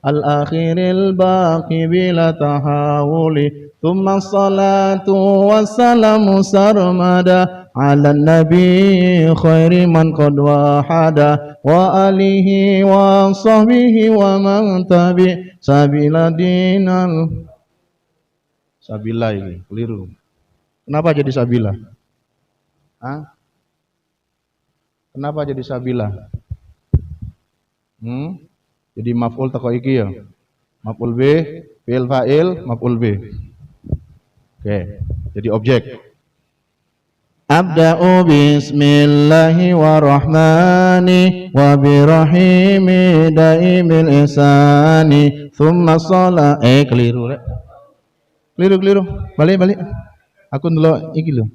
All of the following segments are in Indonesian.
الآخر الباقي بلا تحاول ثم الصلاة والسلام سرمدا على النبي خير من قد وحد وآله وصحبه ومن تبع سبيل دين Sabila ini keliru. Kenapa jadi Sabila? Hah? Kenapa jadi Sabila? Jadi maf'ul teko iki ya. Maf'ul B, fi'il fa'il, maf'ul B. Oke, jadi objek. Abda'u bismillahi wa rahmani wa birahimi daimil ihsani thumma sholat. Keliru rek. Keliru. Balik. Aku ndelok iki lho.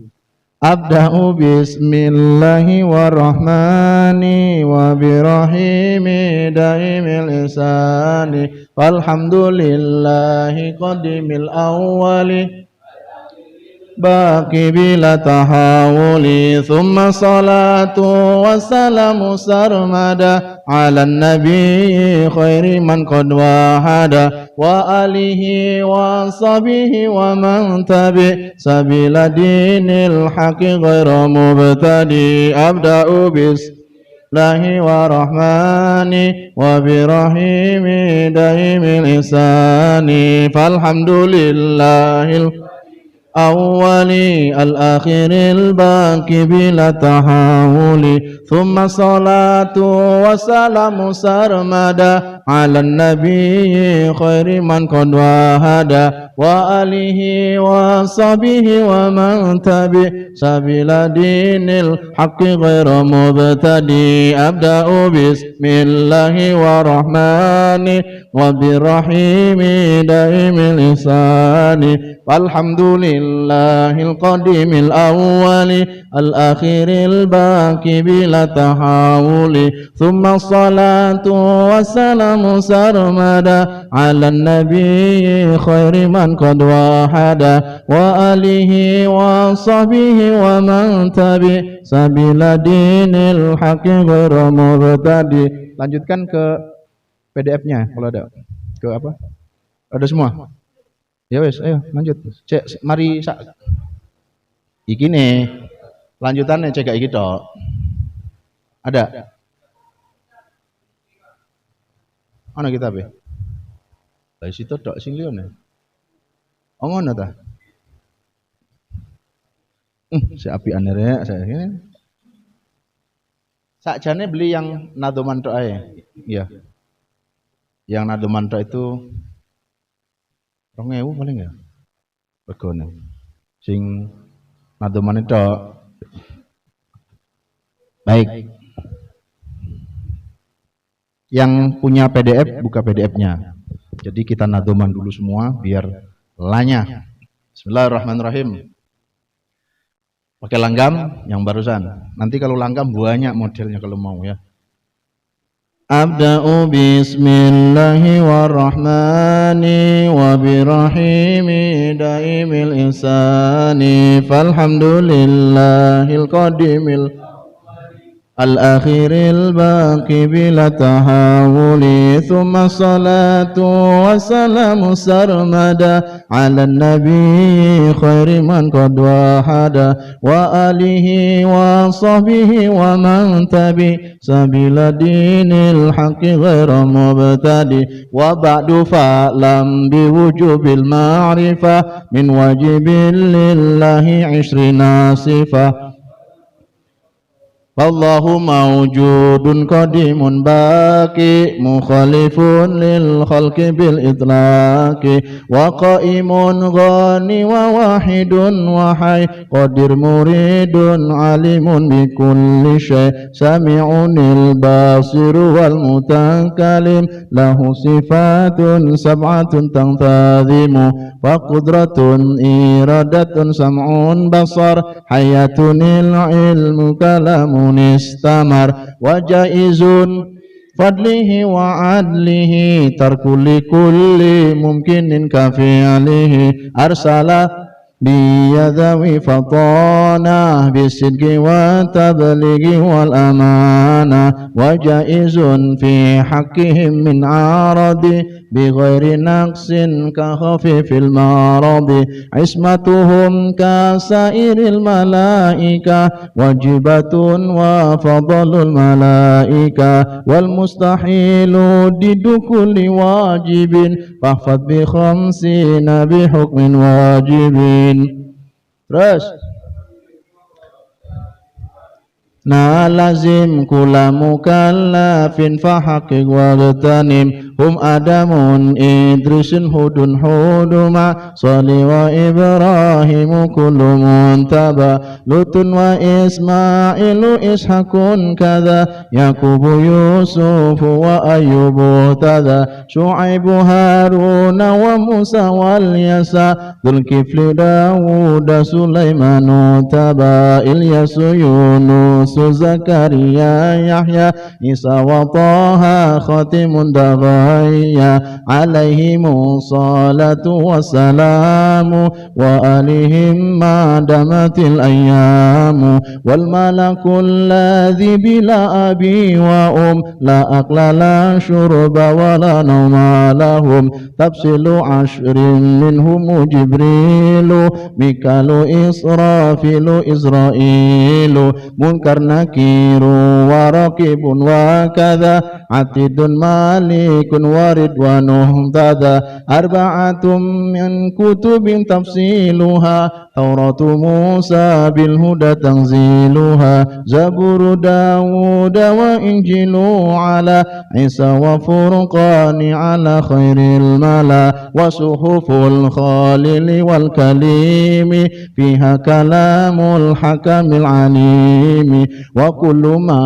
Abda'u bismillahi wa rahmani wa birahimi daimil ihsani walhamdulillahi qadimil awwali baqi bila tahawuli thumma salatu wassalamu sarmada ala nabi khairi man qad wahada wa alihi wa sahbihi wa man tabi sabila dinil haqi ghairu mubtadi abda'u bismillahi wa rahmani wa birahimi daimil ihsani falhamdulillahil أولي الآخر الباقي بلا تحاول ثم صلاة وسلام سرمدا على النبي خير من قد وهد وآله وصحبه ومن تبع سبيل دين الحق غير مبتدي أبدأ بسم الله والرحمن وبالرحيم دائم الإحسان والحمد لله القديم الأول الآخر الباقي بلا تحاول ثم الصلاة والسلام سرمدا على النبي خير من قد وحد وآله وصحبه ومن تبع سبيل دين الحق غير مبتدي. Lanjutkan ke PDF-nya kalau ada. Ke apa? Ada semua? Ya wes, ayo lanjut. Cek mari sak. Iki nih lanjutannya cek iki tok. Ada? Ana kitab e. Lah situ tok sing liyane. Oh ngono ta? Si apian rek saya ini. Sakjane beli yang nadoman tok ae. Iya. Yang nadoman tok itu 2.000 paling ya. Regane. Sing nadoman tok. Baik. Yang punya PDF buka PDF-nya. Jadi kita nadoman dulu semua biar lanyah. Bismillahirrahmanirrahim. Pakai langgam yang barusan. Nanti kalau langgam banyak modelnya kalau mau ya. Abda'u bismillahi warrahmani wa birahimi daimil ihsani falhamdulillahil qadimil al-akhiril baqi bila tahawuli thumma salatu wassalamu sarmada ala nabi khairi man qad wahada wa alihi wa sahbihi wa man tabi sabila dinil haqqi ghairu mubtadi wa ba'du fa'lam biwujubil ma'rifah min wajibil lillahi 'ishrina sifah Wallahu mawjudun qadimun baqi mukhalifun lil khalqi bil itlaqi wa qaimun ghani wa wahidun wa hayy qadir muridun alimun bi kulli syai' sami'unil basiru wal mutakallim lahu sifatun sab'atun tantazimu wa qudratun iradatun sam'un basar hayatunil ilmu kalamun istamar wa jaizun fadlihi wa adlihi tarkuli kulli mumkinin kafi'alihi arsala بيذوي فطانة بالصدق والتبليغ والأمانة وجائز في حقهم من عرض بغير نقص كخفيف المرض عصمتهم كسائر الملائكة واجبة وفضل الملائكة والمستحيل ضد كل واجب فاحفظ بخمسين بحكم واجب. Terus lazim kula mukallafin fahaqiq wagtanim hum adamun idrisun hudun huduma sali wa ibrahimu kullu muntaba lutun wa ismailu ishakun kada yakubu yusufu wa ayubu tada syuaibu haruna wa musa wal yasa dzulkifli dawuda sulaimanu taba ilyasu yunus Zakaria Yahya Isa wa Taha khatimun daghaya alaihimu salatu wassalamu wa alihim madamatil ayyamu wal malakul ladhi bila abi wa la akla la syurba wa la nawma lahum tafsilu ashrin minhum jibrilu mikalu israfilu israilu munkar nakiru wa raqibun wa kadha atidun malikun wa ridwanuhum tada arba'atum min kutubin tafsiluha Tauratu Musa bil huda tanziluha Zaburu Dawud wa Injilu ala Isa wa Furqani ala khairil mala wa suhuful khalili wal kalimi fiha kalamul hakamil alimi wa kullu ma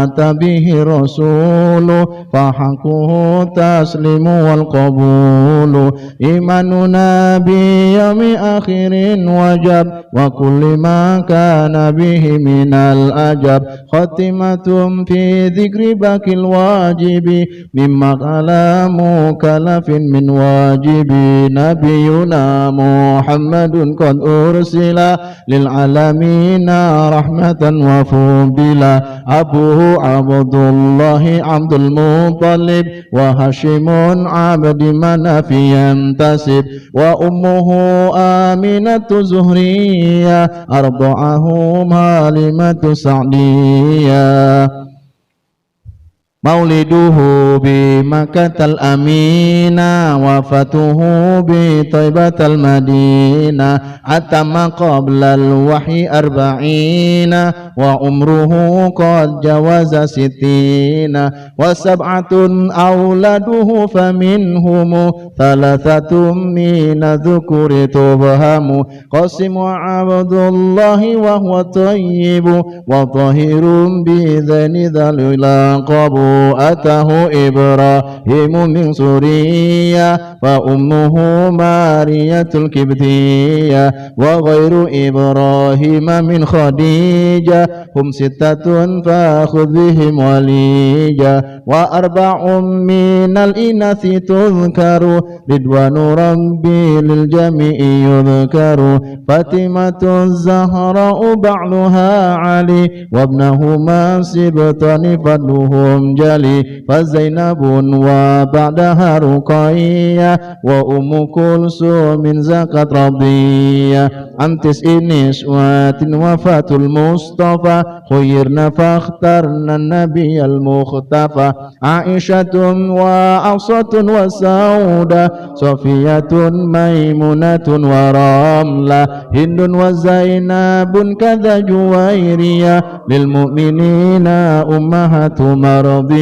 ata bihi rasulu fahaquhu taslimu wal qabulu imanuna bi yawmi akhirin wajab wa kulli ma kana bihi minal ajab khatimatum fi dhikri bakil wajibi mimma kalamu kalafin min wajibi nabiyuna Muhammadun qad ursila lil alamina rahmatan wa fudila abuhu Abdullahi Abdul Muttalib wa Hashimun abdi manafiyan tasib wa ummuhu Aminatu Zuhriyah arba'ahum Halimatu Sa'diyah Mauliduhu bi Makkatal Amina wafatuhu bi Thaibatal Madinah atama qablal wahyi arba'ina wa umruhu qad jawaza sitina wa sab'atun awladuhu faminhumu thalathatum mina dhukuri tubhamu Qasim wa Abdullahi wa huwa tayyibu wa tahirun bi dhani dhalila qabu atahu Ibrahimu min Suriya fa ummuhu Mariyatul Kibtiyah wa ghairu Ibrahima min Khadijah hum sittatun fa khudhihim walija wa arba'um minal inathi tudhkaru ridwanu rabbi lil jami'i yudhkaru Fatimatu Zahra'u ba'luha Ali wa ibnahuma sibtani fadluhum Fazainabun wa ba'daha Ruqayyah wa Ummu Kulsum zakat radiyah antis inis watin wafatul Mustafa khairna fakhtarna nabiyal mukhtafa Aisyatun wa Afsatun wa Sauda Sofiyatun Maimunatun wa Ramla Hindun wa Zainabun kadha Juwairiyah lil mu'minina ummahatu mardi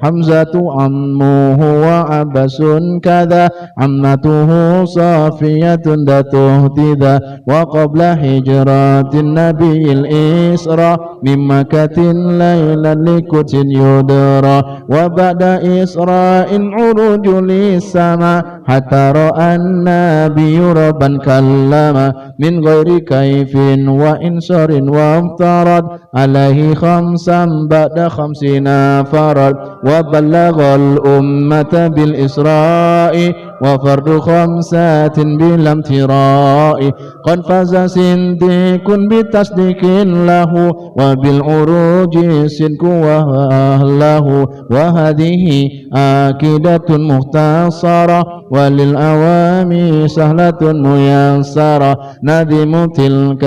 Hamzatu ammuhu wa Abbasun kada ammatuhu Safiyatun datuh tida wa qabla hijratin nabiyil isra min makatin laylan likutin yudra wa ba'da isra'in urujul sama حتى رأى النبي ربا كلم من غير كيف وإنصار وافترض عليه خمسا بعد 50 فرد وبلغ الأمة بالإسراء وفرد 5 بلا امتراء قد فاز صديق بتصديق له وبالعروج صدق وأهله وهذه عقيدة مختصرة وللأوام سهلة ميسرة نظم تلك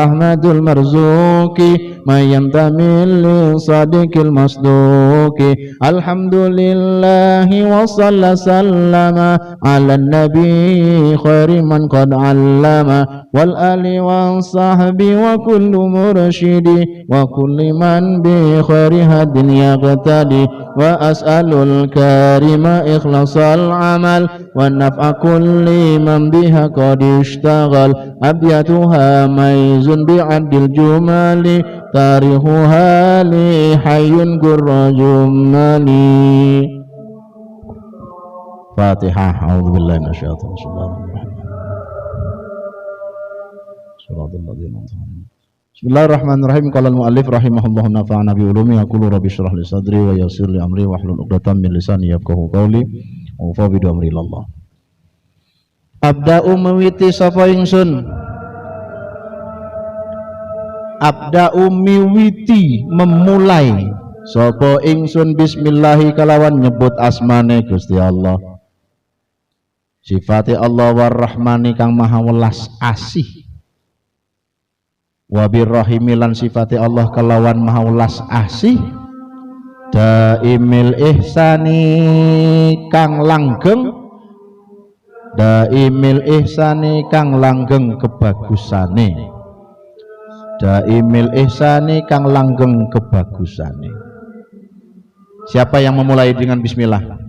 أحمد المرزوق ما ينتمي لصديق المصدوق الحمد لله وصلى سلم على النبي خير من قد علم والآل والصحب وكل مرشد وكل من بخير هد يقتدي وأسأل الكريم إخلاص العمل والنفع كل من بها قد اشتغل أبياتها ميز بعد الجمال تاريخها لحي قر جمالي فاتحة أعوذ بالله من الشيطان Bismillahirrahmanirrahim. Qala al-muallif rahimahullahu nafa'ana bi ulumi yaqulu rabbi shrah li sadri wa yassir li amri wahlul 'uqdatam min lisani yafqahu qawli wa fawwidu amri ilallah. Abda'u miwiti sapa ingsun. Abda'u miwiti memulai sapa ingsun bismillahi kalawan nyebut asmane Gusti Allah. Sifate Allah war-Rahmani kang maha welas asih. Wa birrahimi lan sifate Allah kelawan maha welas asih. Daimil ihsani kang langgeng. Daimil ihsani kang langgeng kebagusane. Daimil ihsani kang langgeng kebagusane. Siapa yang memulai dengan bismillah?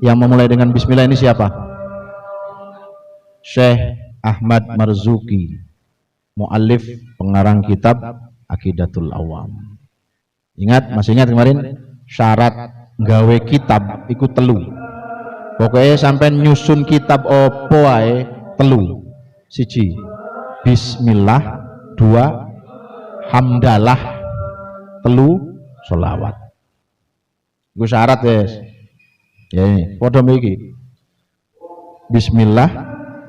Yang memulai dengan bismillah ini siapa? Syekh Ahmad Marzuki, muallif pengarang kitab Aqidatul Awam. Ingat, masih ingat kemarin syarat gawe kitab ikut telu. Pokoknya sampai nyusun kitab opo ae telu. Siji bismillah, dua hamdalah, telu sholawat. Iku syarat wes. Ya ini, padha iki. Bismillah,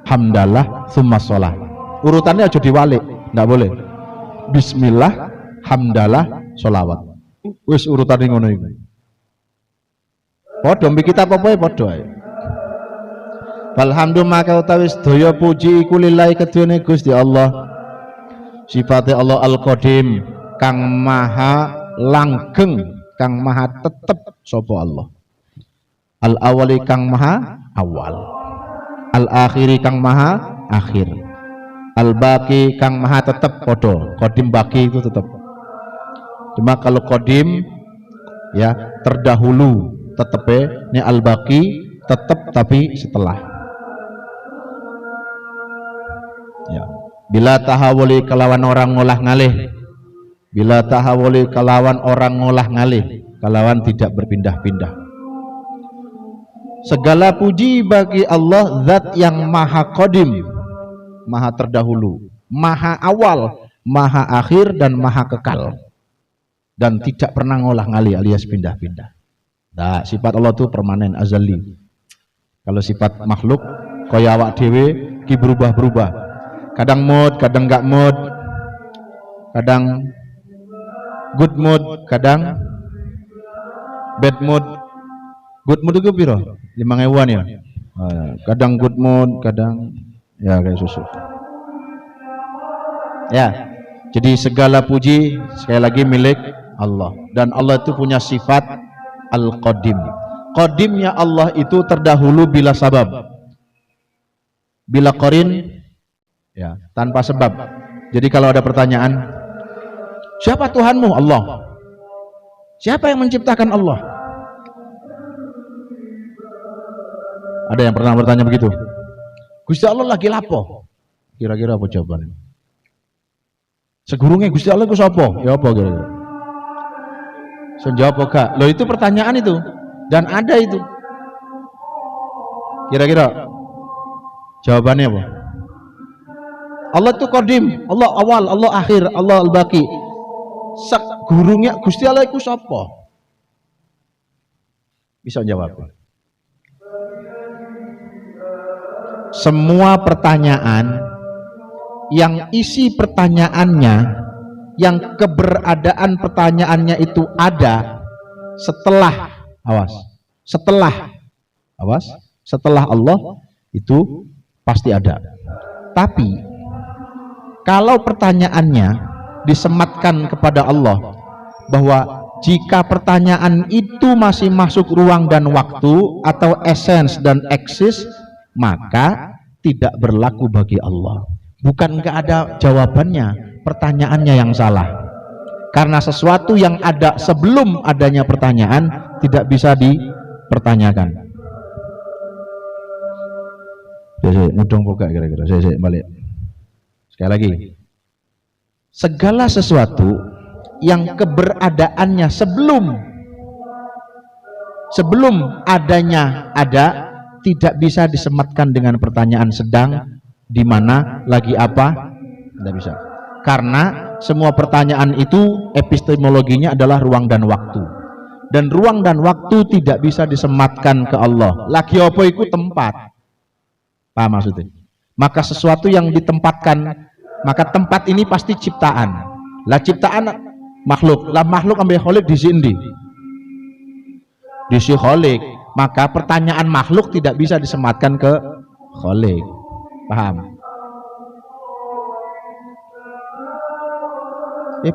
hamdalah, tsumma sholat. Urutannya aja diwalik, ndak boleh. Bismillah, hamdalah, sholawat. Wis urutane ngono iku. Padha mbek kitab apa padha ae. Alhamdulillah maka utawi sedaya puji iku lillahi kedune Gusti Allah. Sifate Allah Al-Qadim kang maha langgeng, kang maha tetep sapa Allah. Al-awwali kang maha awal. Al-akhiri kang maha akhir. Al-baqi kang maha tetep podo. Qadim baqi itu tetep. Cuma kalau qadim ya terdahulu tetepe, ini al-baqi tetep tapi setelah. Ya. Bila tahawuli kelawan orang ngolah ngalih. Bila tahawuli kelawan orang ngolah ngalih, kelawan tidak berpindah-pindah. Segala puji bagi Allah zat yang maha qadim, maha terdahulu, maha awal, maha akhir dan maha kekal, dan tidak pernah ngolah ngalih alias pindah-pindah. Nah, sifat Allah itu permanen azali. Kalau sifat makhluk kaya awak dhewe ki berubah-berubah. Kadang mood, kadang enggak mood. Kadang good mood, kadang bad mood. Good mood itu piro? 5.000-an ya. Kadang good mood, kadang ya kayak susu. Ya. Jadi segala puji sekali lagi milik Allah, dan Allah itu punya sifat Al-Qadim. Qadimnya Allah itu terdahulu bila sabab. Bila qarin ya, tanpa sebab. Jadi kalau ada pertanyaan, siapa Tuhanmu? Allah. Siapa yang menciptakan Allah? Ada yang pernah bertanya begitu? Gusti Allah lagi lapo? Kira-kira apa jawabannya? Segurunge Gusti Allah ku sapa? Ya apa kira-kira? Senjawab apa gak? Loh itu pertanyaan itu. Dan ada itu. Kira-kira jawabannya apa? Allah itu qadim, Allah awal, Allah akhir, Allah al-baqi. Sak gurungnya Gusti Allah iku sapa? Bisa jawab. Semua pertanyaan yang isi pertanyaannya, yang keberadaan pertanyaannya itu ada setelah setelah Allah itu pasti ada. Tapi kalau pertanyaannya disematkan kepada Allah, bahwa jika pertanyaan itu masih masuk ruang dan waktu atau essence dan eksis, maka tidak berlaku bagi Allah. Bukan nggak ada jawabannya, pertanyaannya yang salah. Karena sesuatu yang ada sebelum adanya pertanyaan tidak bisa dipertanyakan. Saya mudong buka kira-kira. Saya balik. Sekali lagi. Segala sesuatu yang keberadaannya sebelum adanya ada, tidak bisa disematkan dengan pertanyaan sedang, di mana, lagi apa, tidak bisa. Karena semua pertanyaan itu epistemologinya adalah ruang dan waktu, dan ruang dan waktu tidak bisa disematkan ke Allah. Lagi apa itu tempat, paham maksudnya? Maka sesuatu yang ditempatkan, maka tempat ini pasti ciptaan. Lah ciptaan makhluk, lah makhluk ambil kholik di sini, di si kholik. Maka pertanyaan makhluk tidak bisa disematkan ke kholik. Paham?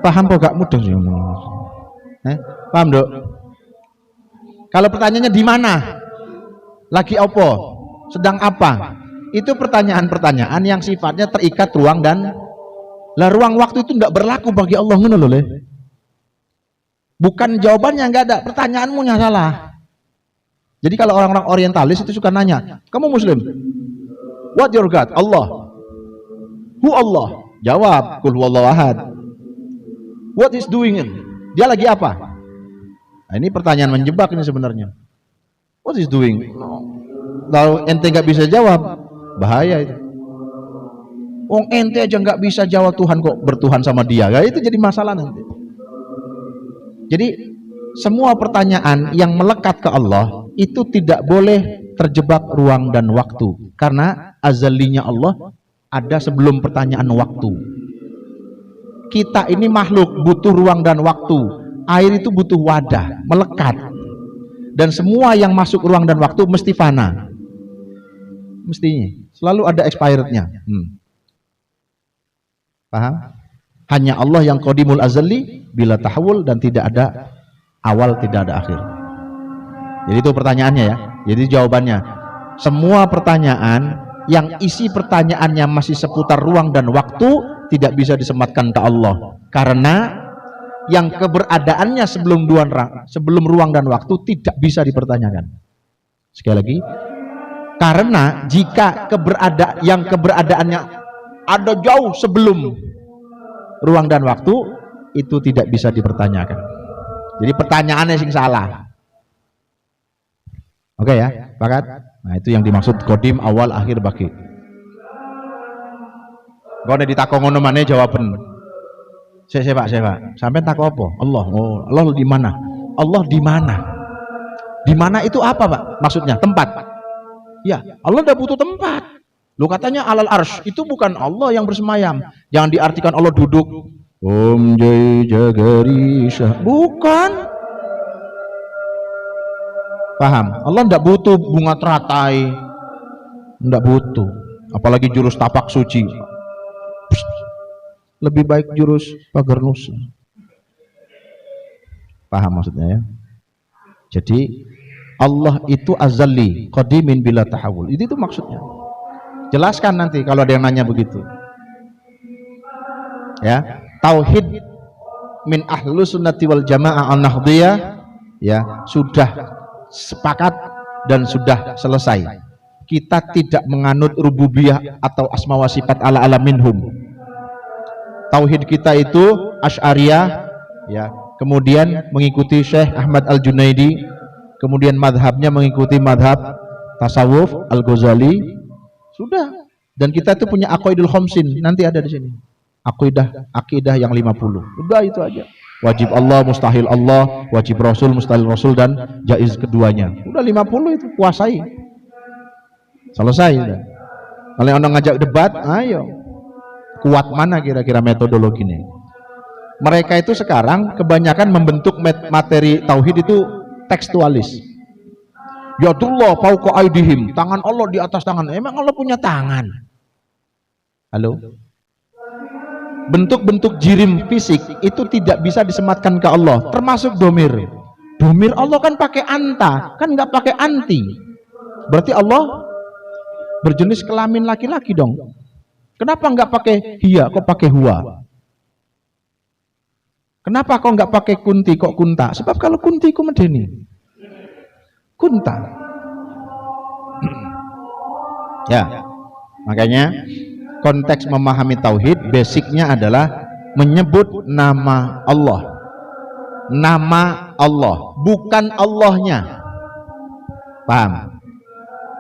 Paham kok gak mudah sih. Paham dok? Kalau pertanyaannya di mana, lagi apa, sedang apa, itu pertanyaan-pertanyaan yang sifatnya terikat ruang dan ruang waktu itu tidak berlaku bagi Allah. Bukan jawabannya nggak ada, pertanyaanmu yang salah. Jadi kalau orang-orang orientalis itu suka nanya, kamu muslim? What your God? Allah. Who Allah? Jawab, Qul huwallahu ahad. What is doing it? Dia lagi apa? Nah, ini pertanyaan menjebak ini sebenarnya. What is doing? Kalau ente nggak bisa jawab, bahaya itu. Wong ente aja nggak bisa jawab Tuhan, kok bertuhan sama dia? Nah, itu jadi masalah nanti. Jadi semua pertanyaan yang melekat ke Allah itu tidak boleh terjebak ruang dan waktu, karena azalinya Allah ada sebelum pertanyaan waktu. Kita ini makhluk butuh ruang dan waktu. Air itu butuh wadah, melekat. Dan semua yang masuk ruang dan waktu mesti fana. Mestinya selalu ada expirednya. Paham? Hanya Allah yang qadimul azali bila tahawul, dan tidak ada awal, tidak ada akhir. Jadi itu pertanyaannya ya. Jadi jawabannya, semua pertanyaan yang isi pertanyaannya masih seputar ruang dan waktu tidak bisa disematkan ke Allah, karena yang keberadaannya sebelum ruang dan waktu tidak bisa dipertanyakan. Sekali lagi, karena jika keberadaannya ada jauh sebelum ruang dan waktu, itu tidak bisa dipertanyakan. Jadi pertanyaannya sing salah. Oke ya, sepakat? Nah, itu yang dimaksud qadim, awal, akhir, baqi. Kau nek ditakon ngono maneh jawaben. Saya Pak. Sampai takon apa? Allah. Oh, Allah di mana? Allah di mana? Di mana itu apa, Pak? Maksudnya tempat. Ya, Allah tidak butuh tempat. Lu katanya alal arsh, itu bukan Allah yang bersemayam. Jangan diartikan Allah duduk. Om Jai Jagarisha. Bukan. Paham? Allah tidak butuh bunga teratai. Tidak butuh. Apalagi jurus tapak suci. Psst. Lebih baik jurus pagar nusa. Paham maksudnya ya? Jadi Allah itu azali, qadimin bila tahawul. Itu maksudnya. Jelaskan nanti kalau ada yang nanya begitu. Ya, tauhid min ahlus sunnati wal jamaah an-nahdhiyah ya sudah sepakat dan sudah selesai. Kita tidak menganut rububiyah atau asma wa sifat ala minhum. Tauhid kita itu Asy'ariyah ya, kemudian mengikuti Syekh Ahmad Al-Junaidi, kemudian madhabnya mengikuti madhab tasawuf, Al-Ghazali, sudah. Dan kita itu punya aqaidul khamsin, nanti ada di sini. Akidah yang 50. Udah itu aja. Wajib Allah, mustahil Allah, wajib Rasul, mustahil Rasul, dan jaiz keduanya. Udah 50 itu, kuasai. Selesai udah. Kalau orang ngajak debat, ayo. Kuat mana kira-kira metodologinya? Mereka itu sekarang kebanyakan membentuk materi tauhid itu tekstualis. Yadullah fauqa aidihim, tangan Allah di atas tangan. Emang Allah punya tangan? Halo? Bentuk-bentuk jirim fisik itu tidak bisa disematkan ke Allah, termasuk domir. Domir Allah kan pakai anta, kan nggak pakai anti. Berarti Allah berjenis kelamin laki-laki dong. Kenapa nggak pakai hiya, kok pakai huwa? Kenapa kok nggak pakai kunti, kok kunta? Sebab kalau kunti ku medeni, kunta. Ya, makanya konteks memahami tauhid basicnya adalah menyebut nama Allah. Nama Allah, bukan Allahnya. Paham?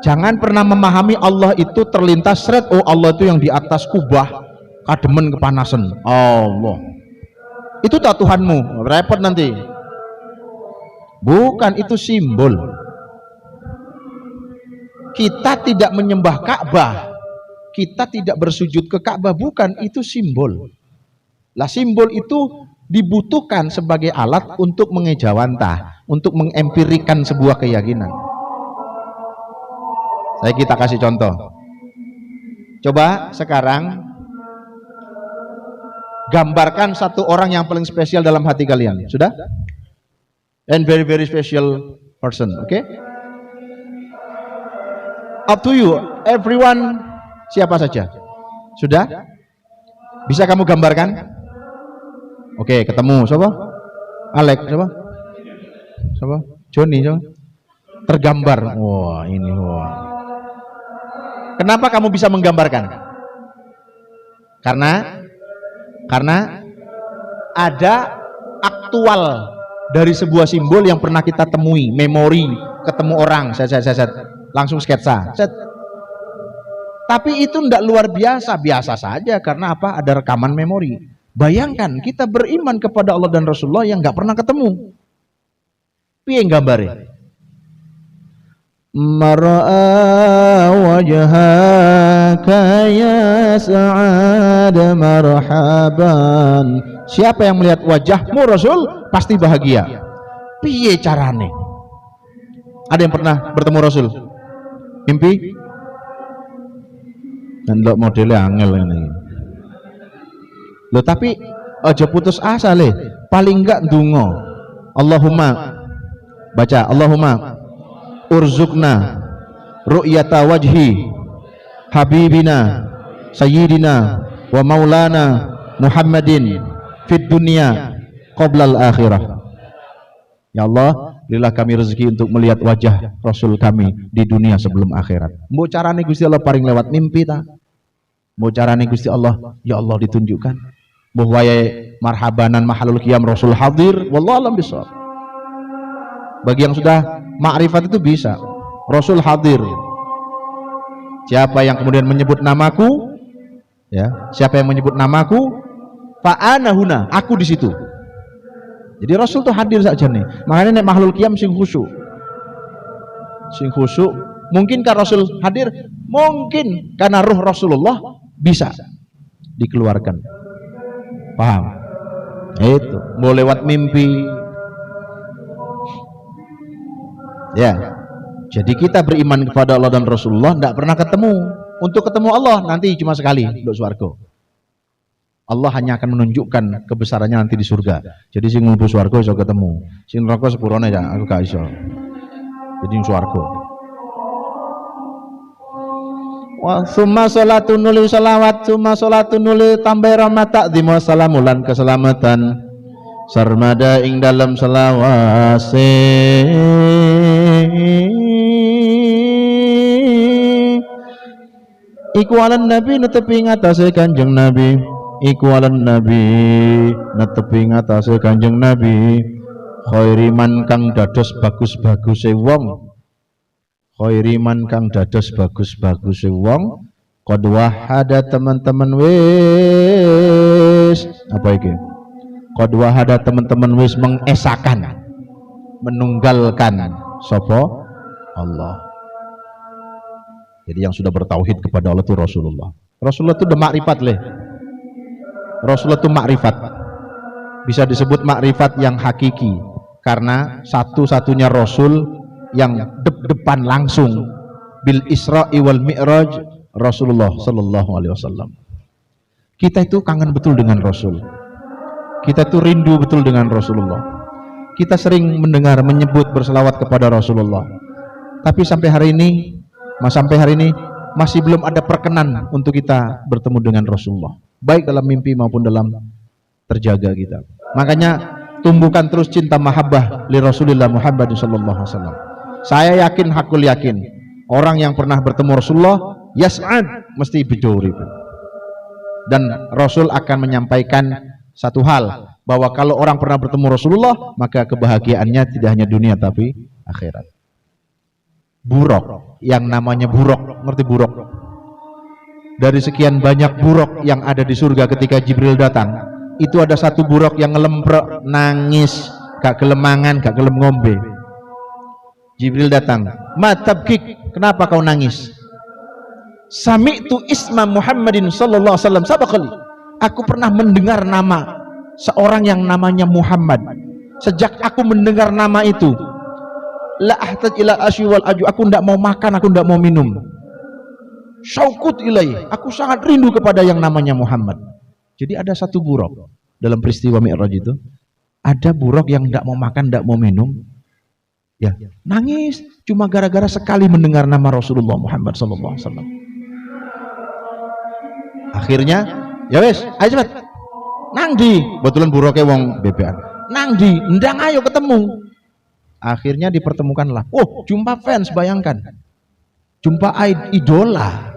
Jangan pernah memahami Allah itu terlintas seret, oh Allah itu yang di atas kubah, kademen kepanasan. Allah. Itu tak Tuhanmu, repot nanti. Bukan, itu simbol. Kita tidak menyembah Ka'bah, kita tidak bersujud ke Ka'bah, bukan, itu simbol. Lah simbol itu dibutuhkan sebagai alat untuk mengejawantah, untuk mengempirikan sebuah keyakinan. Kita kasih contoh. Coba sekarang gambarkan satu orang yang paling spesial dalam hati kalian. Sudah? And very very special person, okay? Up to you, everyone. Siapa saja? Sudah? Bisa kamu gambarkan? Oke, ketemu. Siapa? Alex. Siapa? Siapa? Johnny. Siapa? Tergambar. Wah, ini wah. Kenapa kamu bisa menggambarkan? Karena ada aktual dari sebuah simbol yang pernah kita temui, memori, ketemu orang, langsung sketsa. Tapi itu tidak luar biasa, biasa saja. Karena apa? Ada rekaman memori. Bayangkan kita beriman kepada Allah dan Rasulullah yang nggak pernah ketemu. Piye gambare? Mar'a wajhaka ya Sa'ad marhaban. Siapa yang melihat wajahmu Rasul pasti bahagia. Piye carane? Ada yang pernah bertemu Rasul? Mimpi? Dan lo modelnya angel ini. Lo tapi aja putus asa le. Paling enggak ndonga. Allahumma, baca Allahumma urzukna ru'yata wajhi habibina sayyidina wa maulana Muhammadin fid dunya qoblal akhirah. Ya Allah, berilah kami rezeki untuk melihat wajah Rasul kami di dunia sebelum akhirat. Mbok carane Gusti Allah paring lewat mimpi ta? Mbok carane Gusti Allah, ya Allah ditunjukkan. Mbok wae marhabanan mahalul qiyam Rasul hadir, wallahu alam bisawab. Bagi yang sudah ma'rifat itu bisa. Rasul hadir. Siapa yang kemudian menyebut namaku, ya, siapa yang menyebut namaku, fa ana huna, aku di situ. Jadi Rasul tuh hadir saja nih. Makanya nek mahlul qiyam sing khusyuk. Sing khusyuk, mungkinkah Rasul hadir? Mungkin, karena ruh Rasulullah bisa dikeluarkan. Paham? Itu, mau lewat mimpi. Ya, jadi kita beriman kepada Allah dan Rasulullah tidak pernah ketemu. Untuk ketemu Allah nanti cuma sekali, untuk swarga. Allah hanya akan menunjukkan kebesarannya nanti di surga. Jadi sing mlebu swarga iso ketemu, sing neraka sepurone ya aku gak iso. Jadi swarga. Wa summa salatun nuli salawat, summa salatun nuli tambah rahmat takzim wa salamulan keselamatan sarmada ing dalam selawase iku alan nabi netepi ngatasé kanjeng nabi, iku alan nabi netepi ngatasé kanjeng nabi khairi man kang dados bagus-baguse wong, khairiman kang dados bagus-bagus wong qad wahada teman-teman wis apa iki qad wahada teman-teman wis mengesakan menunggalkan sapa Allah. Jadi yang sudah bertauhid kepada Allah itu Rasulullah. Rasulullah itu udah makrifat leh. Rasulullah itu makrifat. Bisa disebut makrifat yang hakiki karena satu-satunya Rasul yang depan langsung bil Isra'i wal Mi'raj Rasulullah sallallahu alaihi wasallam. Kita itu kangen betul dengan Rasul. Kita itu rindu betul dengan Rasulullah. Kita sering mendengar menyebut berselawat kepada Rasulullah. Tapi sampai hari ini masih belum ada perkenan untuk kita bertemu dengan Rasulullah, baik dalam mimpi maupun dalam terjaga kita. Makanya tumbuhkan terus cinta mahabbah li Rasulillah Muhammad sallallahu alaihi wasallam. Saya yakin, hakul yakin, orang yang pernah bertemu Rasulullah yas'ad mesti biduri. Dan Rasul akan menyampaikan satu hal, bahwa kalau orang pernah bertemu Rasulullah, maka kebahagiaannya tidak hanya dunia tapi akhirat. Buruk, yang namanya buruk, ngerti buruk? Dari sekian banyak buruk yang ada di surga ketika Jibril datang, itu ada satu buruk yang ngelemprek, nangis, gak gelemangan, gak gelem ngombe. Jibril datang, ma tabkik, kenapa kau nangis? Sami'tu isma Muhammadin sallallahu alaihi wasallam sabaqali. Aku pernah mendengar nama seorang yang namanya Muhammad. Sejak aku mendengar nama itu, la ahtaj ila asyi wal aju, aku tidak mau makan, aku tidak mau minum. Syaukut ilai, aku sangat rindu kepada yang namanya Muhammad. Jadi ada satu buruk dalam peristiwa Mi'raj itu, ada buruk yang tidak mau makan, tidak mau minum, ya nangis cuma gara-gara sekali mendengar nama Rasulullah Muhammad sallallahu alaihi wasallam. Akhirnya ya wes, ayo cepat nang di, betulan buruknya wong bebean nang di, ndang ayo ketemu. Akhirnya dipertemukanlah. Oh, jumpa fans, bayangkan. Jumpa idola.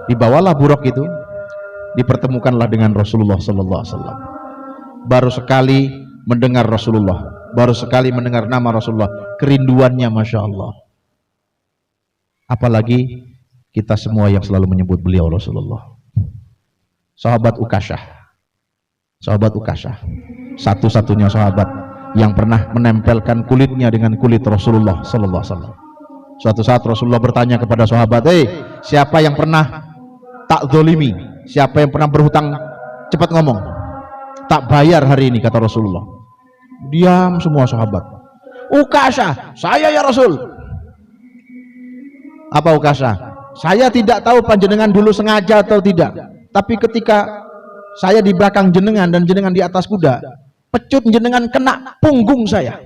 Dibawalah buruk itu, dipertemukanlah dengan Rasulullah sallallahu alaihi wasallam. Baru sekali mendengar Rasulullah, baru sekali mendengar nama Rasulullah, kerinduannya Masya Allah. Apalagi kita semua yang selalu menyebut beliau Rasulullah. Sahabat Ukasyah. Sahabat Ukasyah, satu-satunya sahabat yang pernah menempelkan kulitnya dengan kulit Rasulullah sallallahu alaihi wasallam. Suatu saat Rasulullah bertanya kepada sahabat, siapa yang pernah tak zolimi? Siapa yang pernah berhutang? Cepat ngomong. Tak bayar hari ini, kata Rasulullah. Diam semua sahabat. Ukasyah, saya ya Rasul. Apa Ukasyah? Saya tidak tahu panjenengan dulu sengaja atau tidak, tapi ketika saya di belakang jenengan dan jenengan di atas kuda, pecut jenengan kena punggung saya.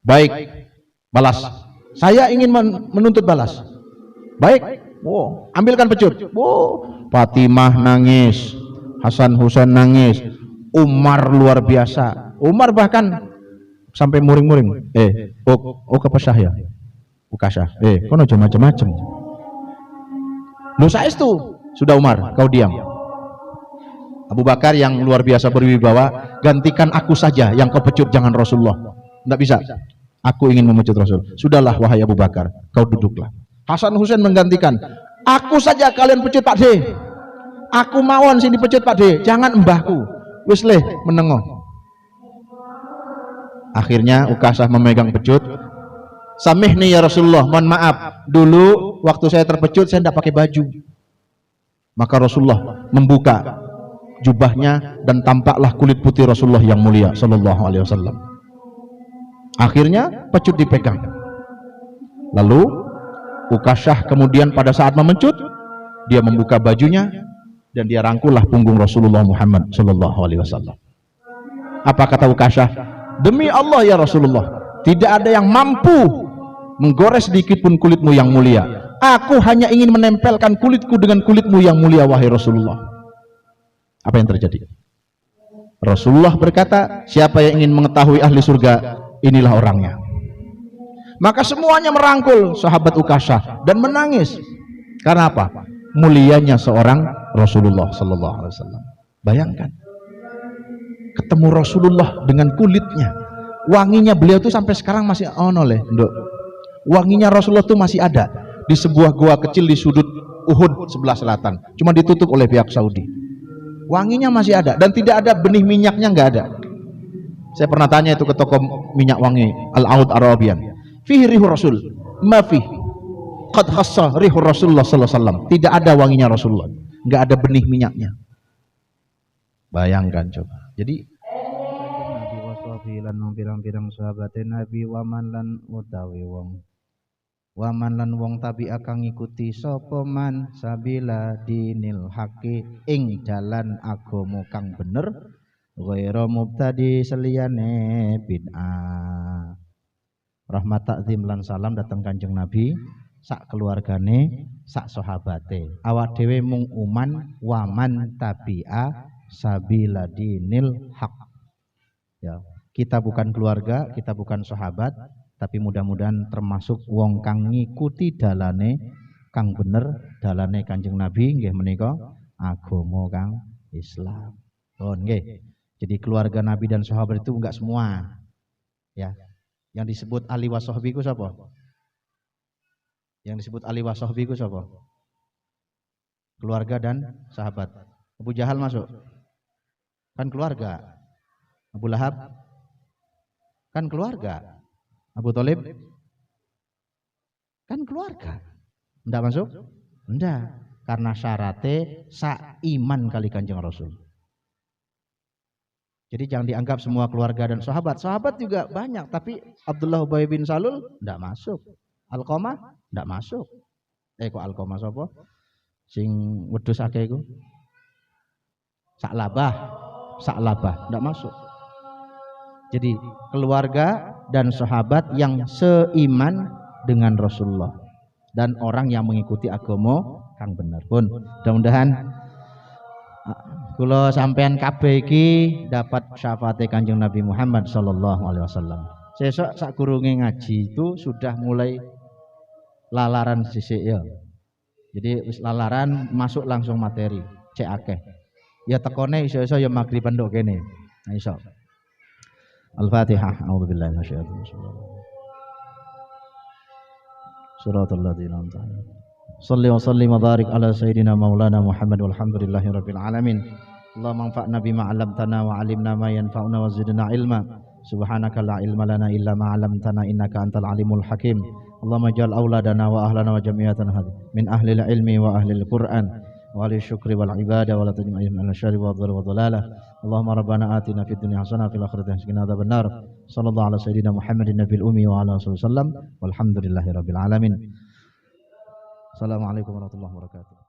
Baik, balas. Saya ingin menuntut balas. Baik, ambilkan pecut. Fatimah nangis, Hasan Husain nangis, Umar luar biasa. Umar bahkan sampai muring-muring. Apa saya? Ukasyah. Kono macam-macam. Lu saestu, sudah Umar, kau diam. Abu Bakar yang luar biasa berwibawa, gantikan aku saja yang kau pecut, jangan Rasulullah. Tidak bisa, aku ingin memecut Rasul. Sudahlah wahai Abu Bakar, kau duduklah. Hasan Husain menggantikan, aku saja kalian pecut Pak D. Aku mawon sini pecut Pak D, jangan mbahku. Wis leh menengoh. Akhirnya Ukasyah memegang pecut. Samihni ya Rasulullah, mohon maaf, dulu waktu saya terpecut saya tidak pakai baju. Maka Rasulullah membuka jubahnya dan tampaklah kulit putih Rasulullah yang mulia sallallahu alaihi wasallam. Akhirnya pecut dipegang. Lalu Ukasyah kemudian pada saat memecut, dia membuka bajunya dan dia rangkullah punggung Rasulullah Muhammad sallallahu alaihi wasallam. Apa kata Ukasyah? Demi Allah ya Rasulullah, tidak ada yang mampu menggores sedikit pun kulitmu yang mulia. Aku hanya ingin menempelkan kulitku dengan kulitmu yang mulia wahai Rasulullah. Apa yang terjadi? Rasulullah berkata, siapa yang ingin mengetahui ahli surga, inilah orangnya. Maka semuanya merangkul sahabat Ukasyah dan menangis. Karena apa? Mulianya seorang Rasulullah sallallahu alaihi wasallam. Bayangkan, ketemu Rasulullah dengan kulitnya, wanginya beliau tuh sampai sekarang masih leh, Nduk. Wanginya Rasulullah tuh masih ada di sebuah gua kecil di sudut Uhud sebelah selatan. Cuma ditutup oleh pihak Saudi. Wanginya masih ada dan tidak ada benih minyaknya, nggak ada. Saya pernah tanya itu ke toko minyak wangi Al-Aud Arabian. Fihi rihu Rasul, ma fihi qad khassa rihu Rasulullah sallallahu alaihi wasallam. Tidak ada wanginya Rasulullah, nggak ada benih minyaknya. Bayangkan coba. Jadi Nabi washabi lan pirang-pirang sahabate Nabi waman lan utawi wong waman lan wong tabi akan ngikuti sapa man sabila dinil haqi ing jalan agama kang bener ghairu mubtadi seliyane bid'ah. Rahmat takzim lan salam datang Kanjeng Nabi sak keluargane sak sahabate. Awak dhewe mung uman waman tabi'a sabila dinil haq. Ya, kita bukan keluarga, kita bukan sahabat, tapi mudah-mudahan termasuk wong kang ngikuti dalane kang bener, dalane Kanjeng Nabi nggih menika agama kang Islam. Oh nggih. Jadi keluarga Nabi dan sahabat itu enggak semua. Ya. Yang disebut ali wa sahbi ku sapa? Yang disebut ali wa sahbi ku sapa? Keluarga dan sahabat. Abu Jahal masuk? Kan keluarga. Abu Lahab? Kan keluarga. Abu Thalib? Kan keluarga. Enggak masuk? Enggak. Karena syaratnya saiman kali Kanjeng Rasul. Jadi jangan dianggap semua keluarga dan sahabat. Sahabat juga banyak, tapi Abdullah Ubay bin Salul enggak masuk. Alqamah enggak masuk. Kok Alqamah sapa? Sing wedhus akeh iku. Sa'labah enggak masuk. Jadi keluarga dan sahabat yang seiman dengan Rasulullah dan orang yang mengikuti agama kang bener pun. Mudah-mudahan kula sampean kabeh iki dapat syafaat Kanjeng Nabi Muhammad sallallahu alaihi wasallam. Sesuk sakurunge ngaji itu sudah mulai lalaran sisik ya. Jadi wis lalaran masuk langsung materi, cek akeh. Ya tekone iso-iso ya magriban nduk kene. Nah iso. Al-Fatihah. A'udzubillahi minasyaitonir rajim. Suratul ladzina an'amta 'alaihim. Shalli wa sallim wa barik ala sayyidina maulana Muhammad walhamdulillahi rabbil alamin. Allahumma anfa'na bima 'allamtana wa 'allimna ma yanfa'una wa zidna ilma. Subhanaka la ilma lana illa ma 'allamtana innaka antal alimul hakim. Allahumma ij'al auladana wa ahlana wa jami'atan hadhi min ahlil ilmi wa ahlil Qur'an wa ahli syukri wal ibadah wa la tajma'ihim ala syarri wa dhar wa dhalalah. Allahumma rabbana atina fid dunya hasanah fil akhirati hasanah wa qina adzabannar. Sallallahu ala sayyidina Muhammadin nabiyil ummi wa ala alihi wasallam walhamdulillahi rabbil alamin. Assalamualaikum warahmatullahi wabarakatuh.